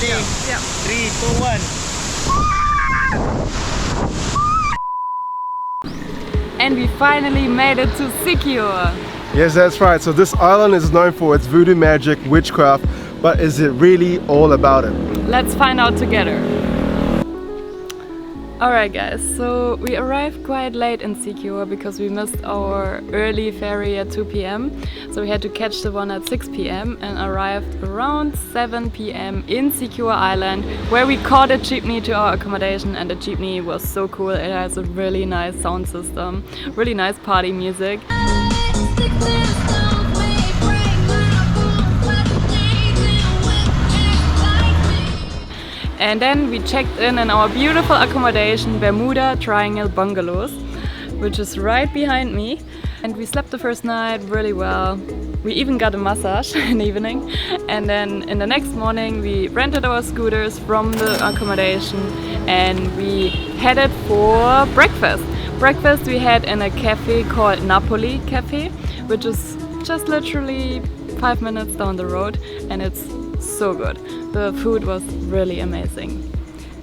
Ready? Yeah. 3, 2, 1. And we finally made it to Siquijor. Yes, that's right. So this island is known for its voodoo magic, witchcraft, but is it really all about it? Let's find out together. Alright guys, so we arrived quite late in Siquijor because we missed our early ferry at 2 p.m. So we had to catch the one at 6 p.m. and arrived around 7 p.m. in Siquijor Island, where we caught a jeepney to our accommodation, and the jeepney was so cool. It has a really nice sound system, really nice party music. And then we checked in our beautiful accommodation, Bermuda Triangle Bungalows, which is right behind me. And we slept the first night really well. We even got a massage in the evening. And then in the next morning we rented our scooters from the accommodation and we headed for breakfast. Breakfast we had in a cafe called Napoli Cafe, which is just literally 5 minutes down the road, and it's so good. The food was really amazing.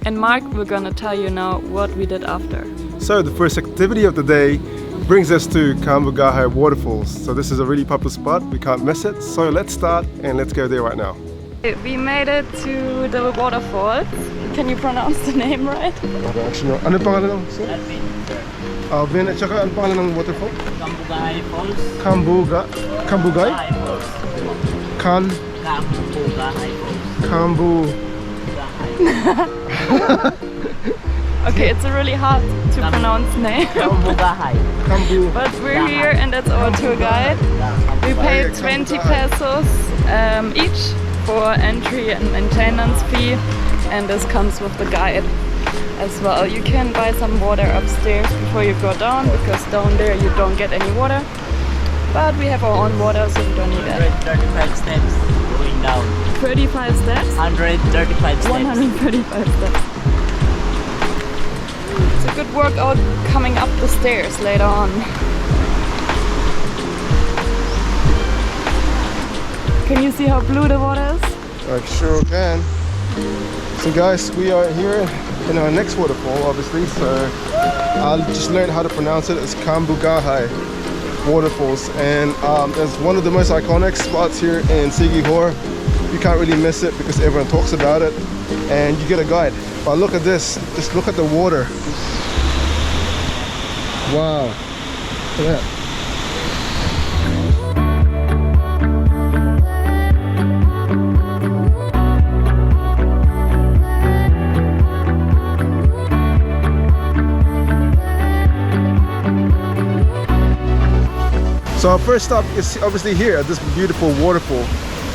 And Mark, we're gonna tell you now what we did after. So the first activity of the day brings us to Cambugahay waterfalls. So this is a really popular spot, we can't miss it. So let's start and let's go there right now. We made it to the waterfall. Can you pronounce the name right? Ano pangalan ng sir? Alvin, at saka ano pangalan ng waterfall? Cambugahay Falls. Cambugahay? Falls. Cambugahay Falls. Okay, it's a really hard to pronounce name. Cambugahay. But we're here and that's our tour guide. We paid 20 pesos each for entry and maintenance fee, and this comes with the guide as well. You can buy some water upstairs before you go down, because down there you don't get any water. But we have our own water, so we don't need that. 135 steps going down. 35 steps? 135 steps. 135 steps. It's a good workout coming up the stairs later on. Can you see how blue the water is? I sure can. So guys, we are here in our next waterfall, obviously. So I'll just learn how to pronounce it. It's Cambugahay waterfalls, and it's one of the most iconic spots here in Siquijor. You can't really miss it because everyone talks about it, and you get a guide. But look at this, just look at the water. Wow, look at that. So our first stop is obviously here at this beautiful waterfall.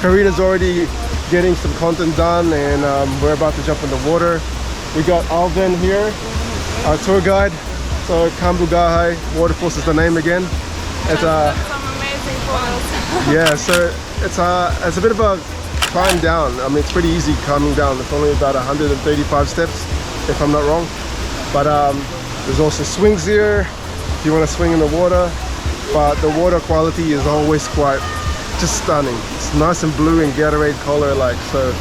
Karina's already getting some content done, and we're about to jump in the water. We got Alvin here, our tour guide. So Cambugahay waterfalls is the name again. It's some amazing photos. yeah, so it's a bit of a climb down. I mean, it's pretty easy climbing down. It's only about 135 steps, if I'm not wrong. But there's also swings here if you want to swing in the water. But the water quality is always quite just stunning. It's nice and blue and Gatorade color like. So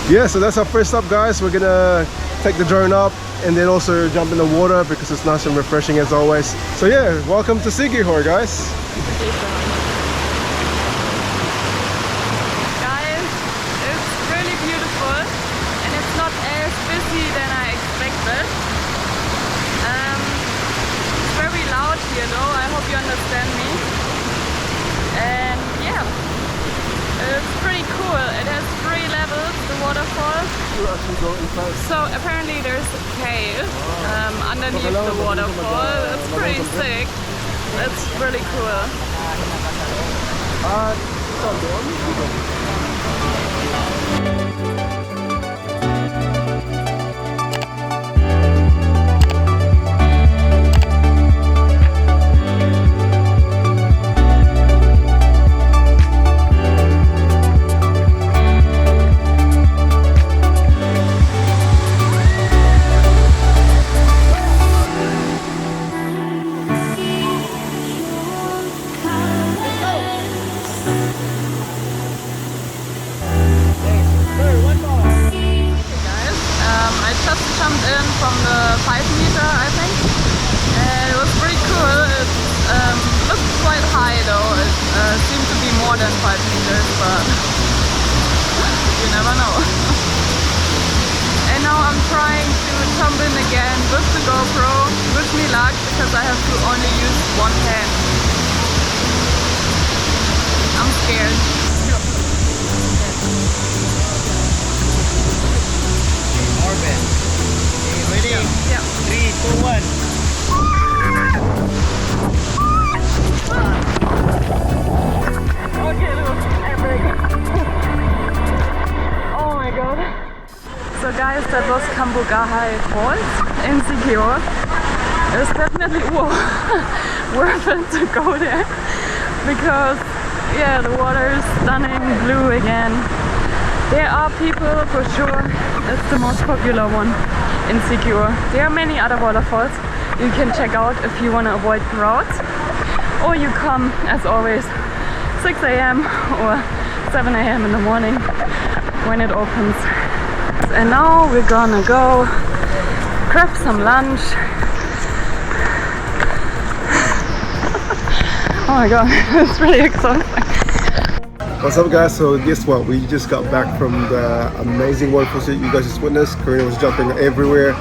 yeah, so that's our first stop, guys. We're gonna take the drone up and then also jump in the water because it's nice and refreshing as always. So yeah, welcome to Siquijor, guys. Guys, it's really beautiful and it's not as busy than I expected. It's very loud here though, I hope you understand me. And yeah, it's pretty cool. It has 3 levels, the waterfall. So apparently there's a cave underneath the waterfall. That's pretty sick. That's really cool. from the 5 meter, I think. And it was pretty cool. It looked quite high though. It seemed to be more than 5 meters, but you never know. And now I'm trying to jump in again with the GoPro. Wish me luck, because I have to only use one hand. I'm scared. Orbit. Okay, ready? Yeah. 3, 2, 1. Okay, look, epic. Oh my god. So guys, that was Cambugahay Falls in Siquijor. It's definitely worth it to go there, because yeah, the water is stunning blue again. There are people for sure. It's the most popular one in Siquijor. There are many other waterfalls you can check out if you want to avoid crowds, or you come as always 6 AM or 7 AM in the morning when it opens. And now we're gonna go grab some lunch. Oh my god, it's really exhausting. What's up guys, so guess what, we just got back from the amazing waterfall that you guys just witnessed. Karina was jumping everywhere,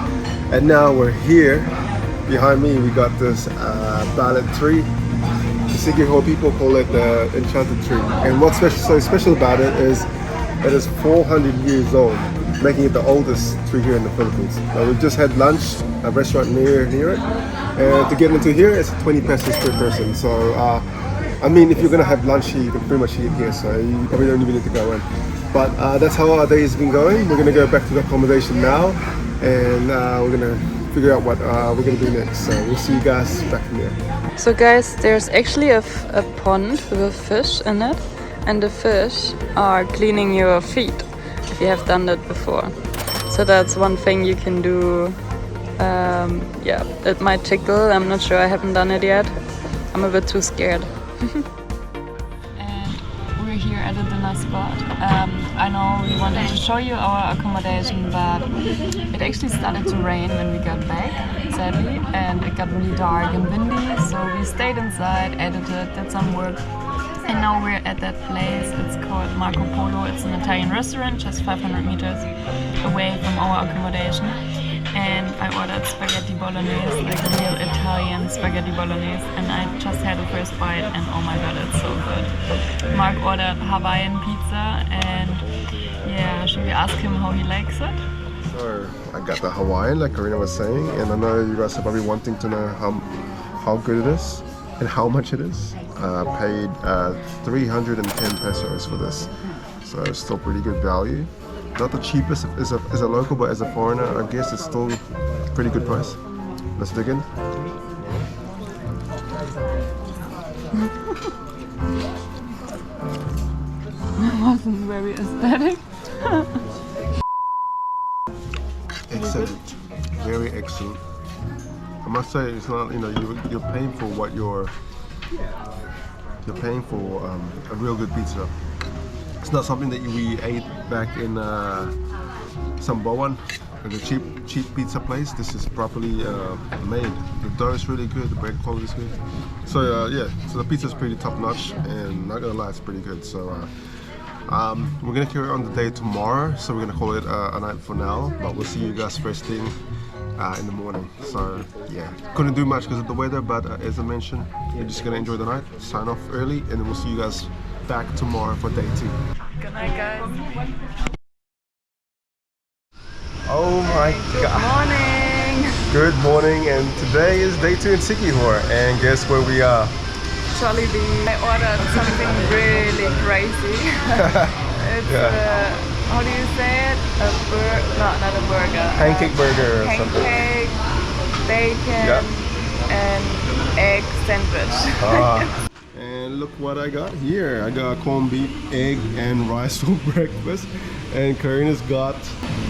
and now we're here. Behind me we got this balete tree. The Siquijor people call it the enchanted tree, and what's so special about it is 400 years old, making it the oldest tree here in the Philippines. Now we've just had lunch, a restaurant near it, and to get into here it's 20 pesos per person. So I mean, if you're gonna have lunch here, you can pretty much eat here, so you probably don't even need to go in. But that's how our day has been going. We're gonna go back to the accommodation now, and we're gonna figure out what we're gonna do next. So we'll see you guys back from there. So guys, there's actually a pond with fish in it, and the fish are cleaning your feet if you have done that before. So that's one thing you can do. Yeah, it might tickle. I'm not sure, I haven't done it yet. I'm a bit too scared. And we're here at a dinner spot. I know we wanted to show you our accommodation, but it actually started to rain when we got back, sadly, and it got really dark and windy, so we stayed inside, edited, did some work, and now we're at that place. It's called Marco Polo. It's an Italian restaurant just 500 meters away from our accommodation. And I ordered spaghetti bolognese, like real Italian spaghetti bolognese, and I just had the first bite, and oh my god, it's so good. Mark ordered Hawaiian pizza, and yeah, should we ask him how he likes it? So I got the Hawaiian, like Karina was saying, and I know you guys are probably wanting to know how good it is and how much it is. Paid 310 pesos for this, so it's still pretty good value. Not the cheapest as a local, but as a foreigner, I guess it's still a pretty good price. Let's dig in. It wasn't very aesthetic. Excellent, very excellent. I must say, it's not, you know, you're paying for what you're paying for a real good pizza. It's not something that we ate back in Samboan, at a cheap pizza place. This is properly made. The dough is really good, the bread quality is good. So yeah, so the pizza is pretty top notch, and not gonna lie, it's pretty good. So we're gonna carry on the day tomorrow, so we're gonna call it a night for now, but we'll see you guys first thing in the morning. So yeah, couldn't do much because of the weather, but as I mentioned, we're just gonna enjoy the night, sign off early, and then we'll see you guys back tomorrow for day 2. Good night, guys. Oh my god. Morning. Good morning, and today is day 2 in Siquijor, and guess where we are? Jollibee. I ordered something really crazy. It's how do you say it? Not a burger. Pancake burger or something. Pancake, bacon, and egg sandwich. And look what I got here. I got corned beef, egg, and rice for breakfast. And Karina's got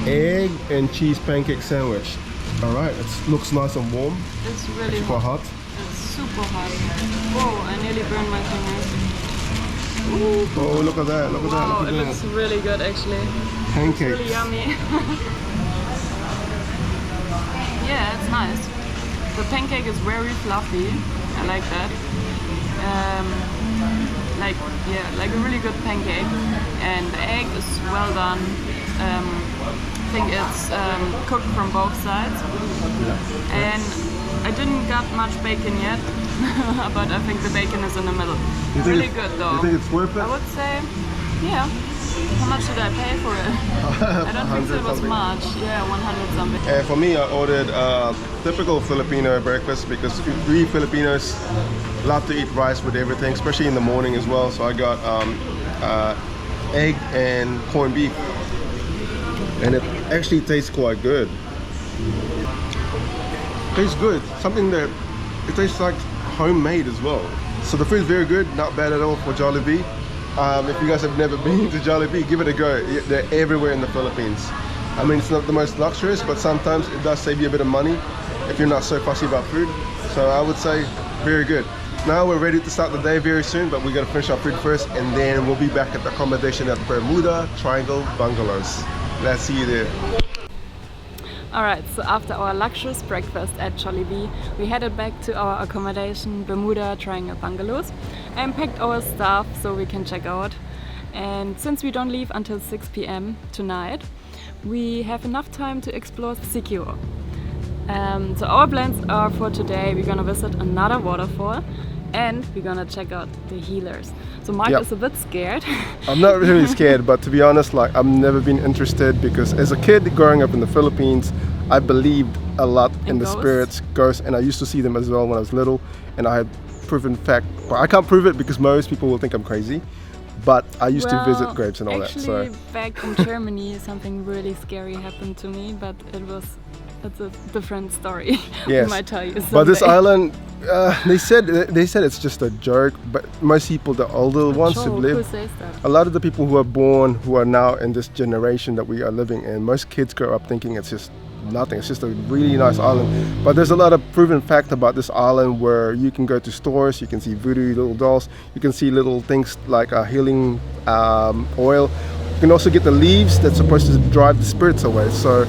egg and cheese pancake sandwich. Alright, it looks nice and warm. It's really Quite hot. It's super hot. Whoa, I nearly burned my fingers. Oh, look at that, look at that, Wow, look at it that. looks really good actually. Pancakes. It's really yummy. Yeah, it's nice. The pancake is very fluffy. I like that. Like a really good pancake. And the egg is well done. I think it's cooked from both sides. And I didn't got much bacon yet, but I think the bacon is in the middle. Really good though. You think it's worth it? I would say, yeah. How much did I pay for it? I don't think it was something. much. Yeah, 100 something. And for me, I ordered a typical Filipino breakfast because we Filipinos love to eat rice with everything, especially in the morning as well. So I got egg and corned beef, and it actually tastes quite good. Tastes good. Something that it tastes like homemade as well. So the food's very good, not bad at all for Jollibee. If you guys have never been to Jollibee, give it a go. They're everywhere in the Philippines. I mean, it's not the most luxurious, but sometimes it does save you a bit of money if you're not so fussy about food. So I would say very good. Now we're ready to start the day very soon, but we're gonna finish our food first, and then we'll be back at the accommodation at Bermuda Triangle Bungalows. Let's see you there. Alright, so after our luxurious breakfast at Jollibee, we headed back to our accommodation, Bermuda Triangle Bungalows, and packed our stuff so we can check out. And since we don't leave until 6 p.m. tonight, we have enough time to explore Siquijor. So our plans are for today, we're gonna visit another waterfall and we're gonna check out the healers. So Mark is a bit scared. I'm not really scared, but to be honest, like I've never been interested because as a kid growing up in the Philippines, I believed a lot in the spirits, ghosts, and I used to see them as well when I was little. And I had proven fact, but I can't prove it because most people will think I'm crazy. But I used to visit graves and all that. So back in Germany, something really scary happened to me, but it's a different story. Yes. We might tell you someday. But this island, they said it's just a joke. But most people, the older ones who live, who says that? a lot of the people who are born, who are now in this generation that we are living in, most kids grow up thinking it's just nothing. It's just a really nice island. But there's a lot of proven fact about this island where you can go to stores, you can see voodoo little dolls, you can see little things like a healing oil. You can also get the leaves that's supposed to drive the spirits away. So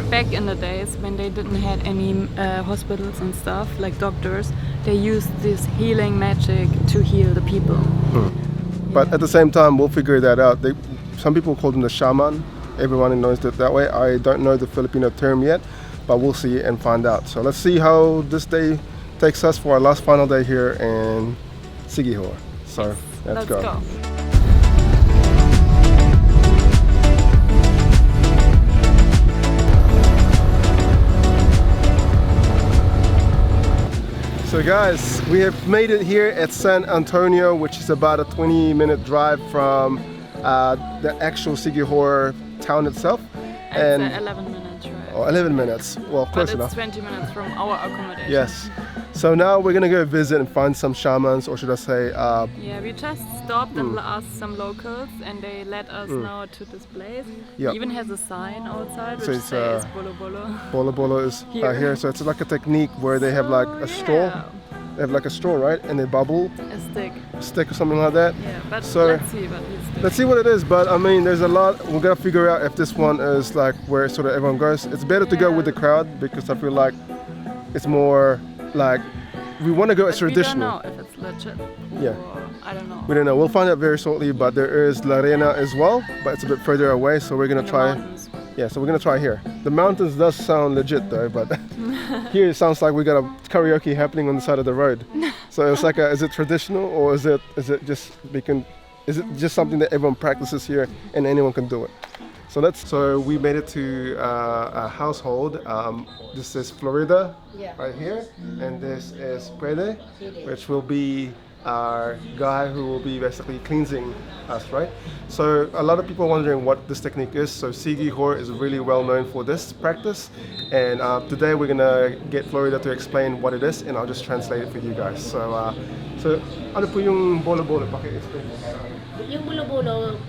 back in the days when they didn't have any hospitals and stuff like doctors, they used this healing magic to heal the people. But at the same time, we'll figure that out. Some people call them the shaman. Everyone knows it that way. I don't know the Filipino term yet, but we'll see and find out. So let's see how this day takes us for our last final day here in Siquijor. So let's go. So guys, we have made it here at San Antonio, which is about a 20-minute drive from the actual Siquijor town itself. And it's 11 minutes drive. Oh, 11 minutes. Well, close enough. But it's 20 minutes from our accommodation. Yes. So now we're gonna go visit and find some shamans, or should I say? Yeah, we just stopped and asked some locals, and they led us now to this place. Yep. It even has a sign outside which So it's, says Bolo Bolo. Bolo Bolo is here. So it's like a technique where they have like a straw. They have like a straw, right? And they bubble. A stick or something like that. Yeah, but so let's see what he's doing. Let's see what it is, but I mean, there's a lot. We're gonna figure out if this one is like where sort of everyone goes. It's better to go with the crowd because I feel like it's more like we want to go as traditional. We don't know if it's legit. Yeah. Or, I don't know. We don't know. We'll find out very shortly. But there is La Arena as well, but it's a bit further away. So we're gonna try. Yeah, so we're gonna try here. The mountains does sound legit though, but here it sounds like we got a karaoke happening on the side of the road. So it's like, is it traditional or is it just something that everyone practices here and anyone can do it? So we made it to a household. This is Florida right here, and this is Pwede, which will be our guy who will be basically cleansing us, right? So a lot of people are wondering what this technique is. So Siquijor is really well known for this practice, and today we're gonna get Florida to explain what it is, and I'll just translate it for you guys. So ano po yung Bolo Bolo? Paki-explain. Yung Bolo Bolo,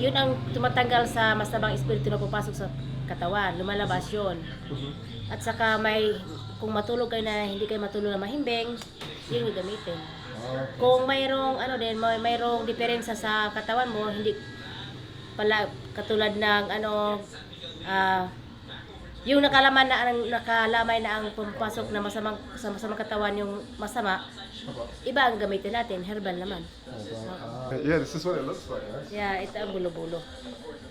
yun ang tumatanggal sa masabang espiritu na pupasok sa katawan, lumalabas yun. At saka kung matulog kayo na hindi kayo matulog na mahimbing, yun yung gamitin. Kung mayroong mayroong diferensya sa katawan mo, hindi pala katulad ng Yung nakalamay na ang pumapasok na masamang katawan yung masama, iba ang gamitin natin, herbal naman. Yeah, this is what it looks like, right? Yeah, ito ang Bolo Bolo.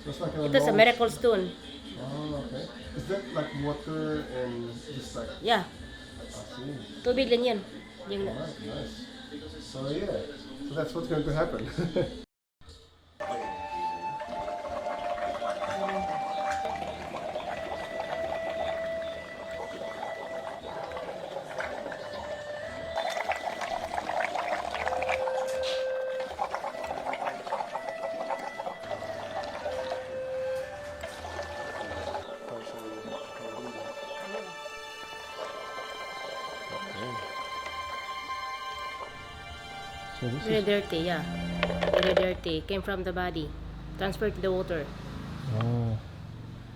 So it's like a Ito sa long- miracle stone. Oh, okay. Is that like water and just like? Yeah, I see. tubig lang yun. Yung, Alright, nice. So yeah, so that's what's going to happen. So this very dirty, yeah. Very dirty. Came from the body. Transferred to the water.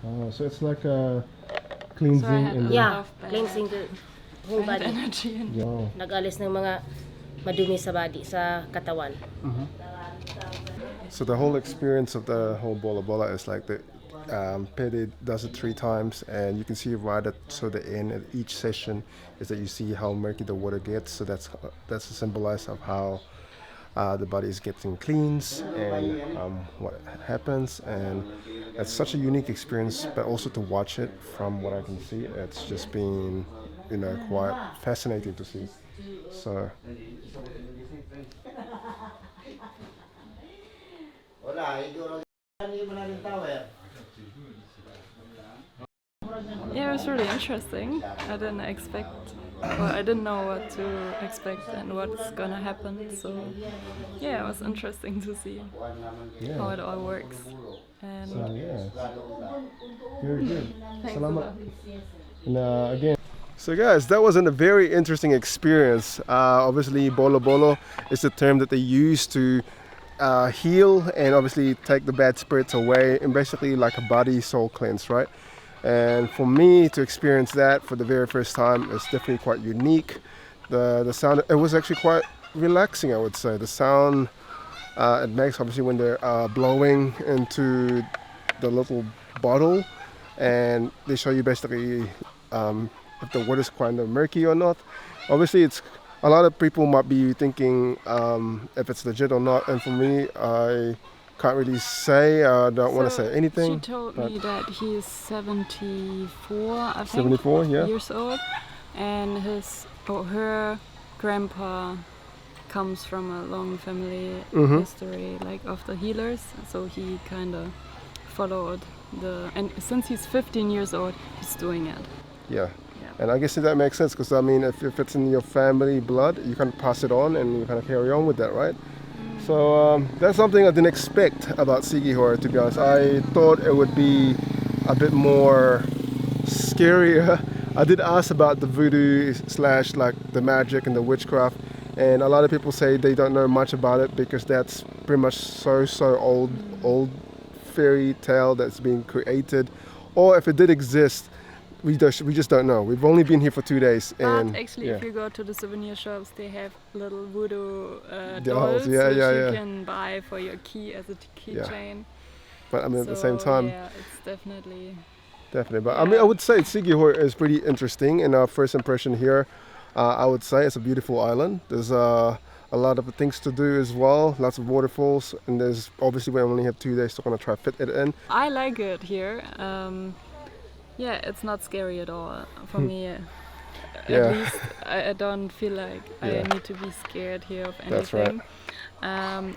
oh, so it's like a cleansing So I had in a- the Yeah, of bad- cleansing the whole bad body. energy. And Wow. Nag-alis ng mga madumi sa body, sa katawan. So the whole experience of the whole Bolo Bolo is like the Pede does it 3 times, and you can see right at so the end of each session is that you see how murky the water gets. So that's a symbolize of how the body is getting cleansed and what happens, and it's such a unique experience. But also to watch it, from what I can see, it's just been quite fascinating to see. So. yeah, it was really interesting. I didn't expect, or I didn't know what to expect and what's gonna happen. So yeah, it was interesting to see how it all works. And So yeah, very good. thanks a Salamat. lot. And again. So guys, that was a very interesting experience. Obviously, Bolo Bolo is the term that they use to heal and obviously take the bad spirits away, and basically like a body soul cleanse, right? And for me to experience that for the very first time is definitely quite unique. The sound, it was actually quite relaxing, I would say. The sound it makes, obviously, when they're blowing into the little bottle, and they show you basically if the water's kind of murky or not. Obviously, it's a lot of people might be thinking if it's legit or not, and for me, I can't really say. I don't want to So say anything. She told but- me that he is 74, I think, 74, yeah. years old, and her grandpa comes from a long family Mhm. history, like of the healers. So he kind of followed and since he's 15 years old, he's doing it. Yeah. Yeah. And I guess that makes sense, because I mean, if it's in your family blood, you can pass it on and you kind of carry on with that, right? So that's something I didn't expect about Siquijor, to be honest. I thought it would be a bit more scarier. I did ask about the voodoo / like the magic and the witchcraft, and a lot of people say they don't know much about it because that's pretty much so old fairy tale that's been created, or if it did exist, we just don't know. We've only been here for 2 days, and But actually, yeah. if you go to the souvenir shops, they have little voodoo Dolls, dolls, yeah, which yeah, you yeah. can buy for your key as a keychain. But I mean, at the same time, yeah, it's definitely. definitely. But I mean, I would say Siquijor is pretty interesting. In our first impression here, I would say it's a beautiful island. There's a lot of things to do as well. Lots of waterfalls, and there's obviously we only have 2 days, so we're gonna try to fit it in. I like it here. Yeah, it's not scary at all for me. Yeah. At least I don't feel like Yeah. I need to be scared here of anything. That's right.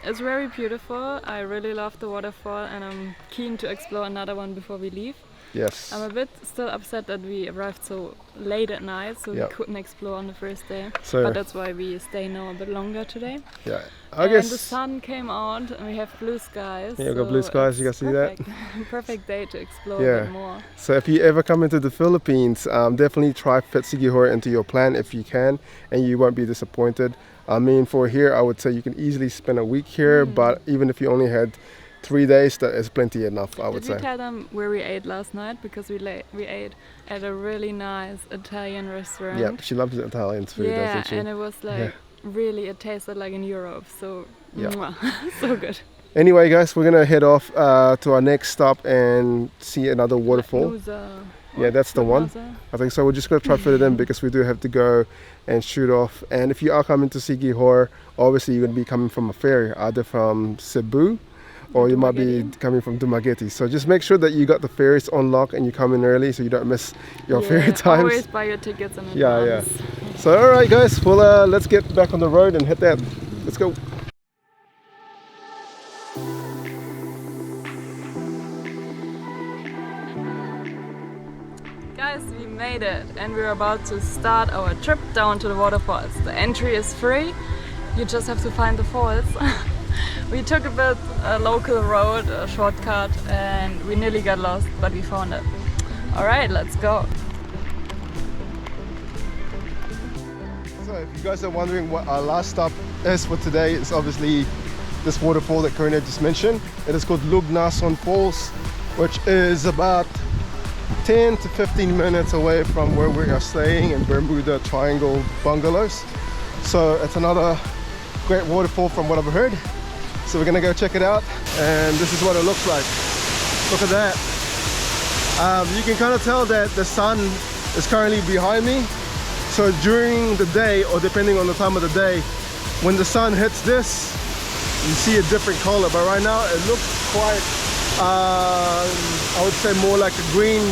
It's very beautiful. I really love the waterfall, and I'm keen to explore another one before we leave. Yes. I'm a bit still upset that we arrived so late at night, so Yeah. we couldn't explore on the first day. So But that's why we stay now a bit longer today. yeah, I And guess. the sun came out, and we have blue skies. Yeah, we got blue so skies, you it's guys see that? perfect. Perfect day to explore a Yeah. bit more. So if you ever come into the Philippines, definitely try fit Siquijor into your plan if you can, and you won't be disappointed. I mean, for here, I would say you can easily spend a week here, but even if you only had 3 days, that is plenty enough, I would Did we say. tell them where we ate last night? Because we ate at a really nice Italian restaurant. Yeah, she loves Italian food, Yeah, doesn't she? and it was like really, it tasted like in Europe. So, Yeah. mwah, so good. Anyway, guys, we're gonna head off to our next stop and see another waterfall. Yeah, that's the one. I think so. We're just gonna try to fit it in because we do have to go and shoot off. And if you are coming to Siquijor, obviously you're gonna be coming from a ferry, either from Cebu or you might be coming from Dumaguete. So just make sure that you got the ferries on lock and you come in early so you don't miss your ferry times. Always buy your tickets in advance. Yeah. So all right, guys. Well, let's get back on the road and hit that. Let's go. Guys, we made it and we're about to start our trip down to the waterfalls. The entry is free, you just have to find the falls. We took a local road, a shortcut, and we nearly got lost, but we found it. Alright, let's go. So if you guys are wondering what our last stop is for today, it's obviously this waterfall that Karina just mentioned. It is called Lugnason Falls, which is about 10 to 15 minutes away from where we are staying in Bermuda Triangle Bungalows. So it's another great waterfall from what I've heard. So we're gonna go check it out, and this is what it looks like. Look at that. You can kind of tell that the sun is currently behind me. So during the day, or depending on the time of the day, when the sun hits this, you see a different color. But right now it looks quite, I would say more like a green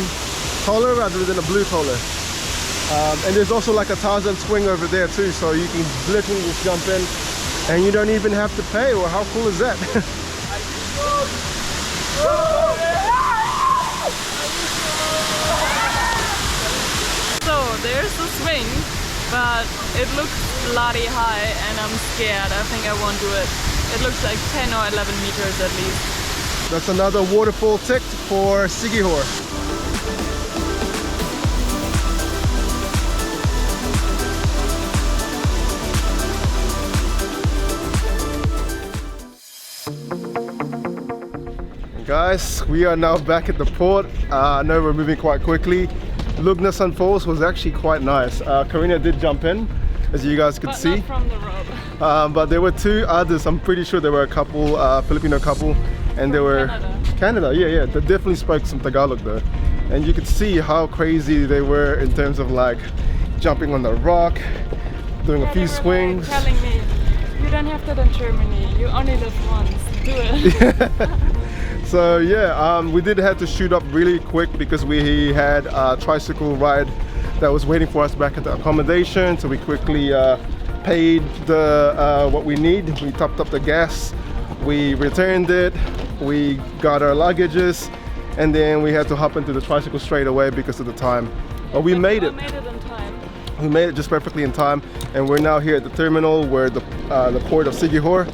color rather than a blue color. And there's also like a Tarzan swing over there too, so you can literally just jump in and you don't even have to pay. Well, how cool is that? So there's the swing, but it looks bloody high and I'm scared. I think I won't do it. It looks like 10 or 11 meters at least. That's another waterfall ticked for Siquijor. Guys, we are now back at the port. I know we're moving quite quickly. Lugnason Falls was actually quite nice. Karina did jump in, as you guys could see. Not from the rope. But there were two others. I'm pretty sure there were a couple, Filipino couple, and they were Canada. Yeah. They definitely spoke some Tagalog though, and you could see how crazy they were in terms of like jumping on the rock, doing a few swings. Like telling me, you don't have that in Germany. You only live once. Do it. So yeah, we did have to shoot up really quick because we had a tricycle ride that was waiting for us back at the accommodation. So we quickly paid the what we need. We topped up the gas, we returned it, we got our luggages, and then we had to hop into the tricycle straight away because of the time. But we made it. We made it in time. We made it just perfectly in time, and we're now here at the terminal, where the port of Siquijor,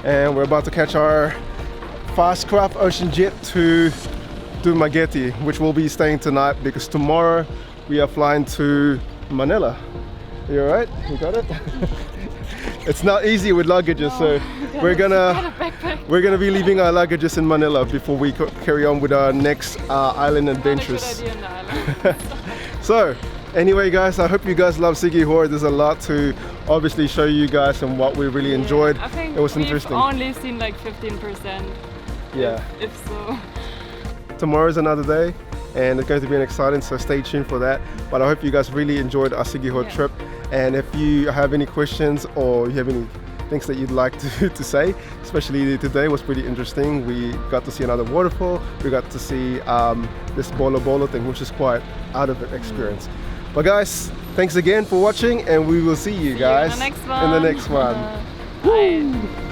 and we're about to catch our fast craft ocean jet to Dumaguete, which will be staying tonight because tomorrow we are flying to Manila. You alright? You got it? It's not easy with luggages, so we're gonna be leaving our luggages in Manila before we carry on with our next island adventures. Not a good idea in the island. So anyway, guys, I hope you guys love Siquijor. There's a lot to obviously show you guys and what we really enjoyed. I think it was we've interesting. only seen like 15%. Yeah. If so. Tomorrow's another day and it's going to be an exciting, so stay tuned for that. But I hope you guys really enjoyed our Siquijor trip, and if you have any questions or you have any things that you'd like to say, especially today was pretty interesting. We got to see another waterfall, we got to see this Bolo Bolo thing, which is quite out of the experience. But guys, thanks again for watching, and we will see you guys in the next one. in the next one. Bye.